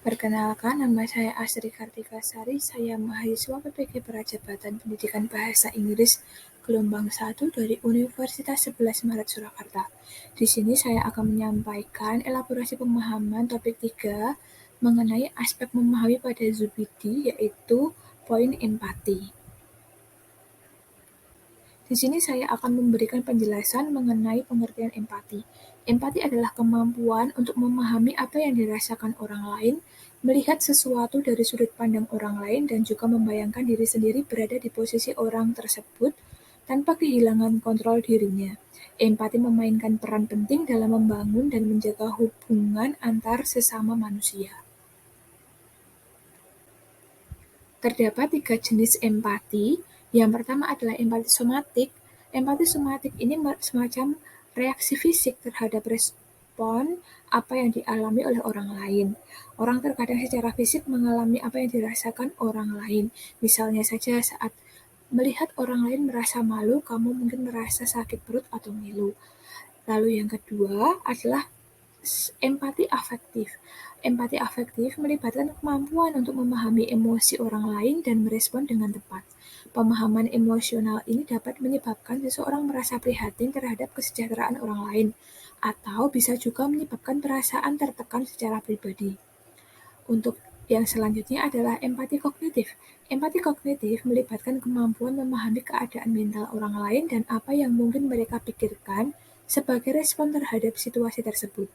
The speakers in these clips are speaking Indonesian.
Perkenalkan, nama saya Asri Kartikasari, saya mahasiswa PPG Perajabatan Pendidikan Bahasa Inggris gelombang 1 dari Universitas 11 Maret Surakarta. Di sini saya akan menyampaikan elaborasi pemahaman topik 3 mengenai aspek memahami pada Zubidi, yaitu poin empati. Di sini saya akan memberikan penjelasan mengenai pengertian empati. Empati adalah kemampuan untuk memahami apa yang dirasakan orang lain, melihat sesuatu dari sudut pandang orang lain, dan juga membayangkan diri sendiri berada di posisi orang tersebut tanpa kehilangan kontrol dirinya. Empati memainkan peran penting dalam membangun dan menjaga hubungan antar sesama manusia. Terdapat 3 jenis empati. Yang pertama adalah empati somatik. Empati somatik ini semacam reaksi fisik terhadap respon apa yang dialami oleh orang lain. Orang terkadang secara fisik mengalami apa yang dirasakan orang lain. Misalnya saja saat melihat orang lain merasa malu, kamu mungkin merasa sakit perut atau ngilu. Lalu yang kedua adalah empati afektif. Empati afektif melibatkan kemampuan untuk memahami emosi orang lain dan merespon dengan tepat. Pemahaman emosional ini dapat menyebabkan seseorang merasa prihatin terhadap kesejahteraan orang lain, atau bisa juga menyebabkan perasaan tertekan secara pribadi. Untuk yang selanjutnya adalah empati kognitif. Empati kognitif melibatkan kemampuan memahami keadaan mental orang lain dan apa yang mungkin mereka pikirkan sebagai respon terhadap situasi tersebut.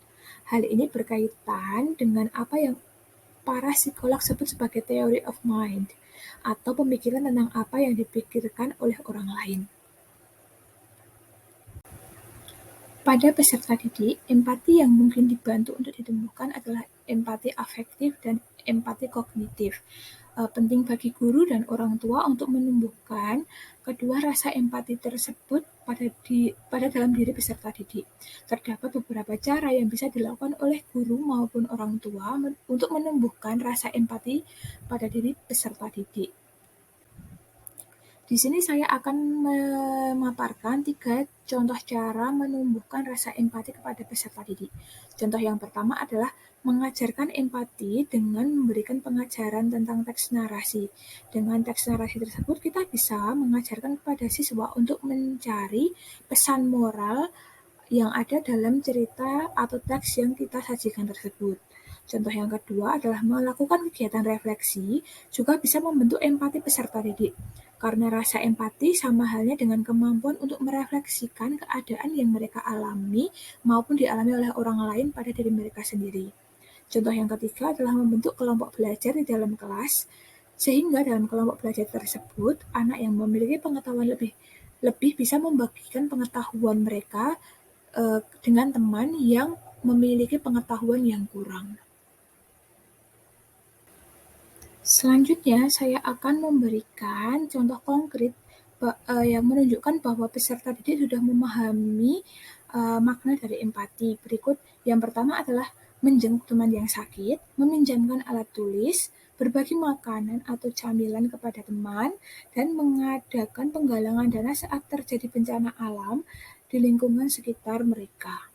Hal ini berkaitan dengan apa yang para psikolog sebut sebagai theory of mind, atau pemikiran tentang apa yang dipikirkan oleh orang lain. Pada peserta didik, empati yang mungkin dibantu untuk ditumbuhkan adalah empati afektif dan empati kognitif. Penting bagi guru dan orang tua untuk menumbuhkan kedua rasa empati tersebut pada dalam diri peserta didik. Terdapat beberapa cara yang bisa dilakukan oleh guru maupun orang tua untuk menumbuhkan rasa empati pada diri peserta didik. Di sini saya akan memaparkan 3 contoh cara menumbuhkan rasa empati kepada peserta didik. Contoh yang pertama adalah mengajarkan empati dengan memberikan pengajaran tentang teks narasi. Dengan teks narasi tersebut, kita bisa mengajarkan kepada siswa untuk mencari pesan moral yang ada dalam cerita atau teks yang kita sajikan tersebut. Contoh yang kedua adalah melakukan kegiatan refleksi, juga bisa membentuk empati peserta didik. Karena rasa empati sama halnya dengan kemampuan untuk merefleksikan keadaan yang mereka alami maupun dialami oleh orang lain pada diri mereka sendiri. Contoh yang ketiga adalah membentuk kelompok belajar di dalam kelas, sehingga dalam kelompok belajar tersebut, anak yang memiliki pengetahuan lebih bisa membagikan pengetahuan mereka dengan teman yang memiliki pengetahuan yang kurang. Selanjutnya, saya akan memberikan contoh konkret yang menunjukkan bahwa peserta didik sudah memahami makna dari empati. Berikut, yang pertama adalah menjenguk teman yang sakit, meminjamkan alat tulis, berbagi makanan atau camilan kepada teman, dan mengadakan penggalangan dana saat terjadi bencana alam di lingkungan sekitar mereka.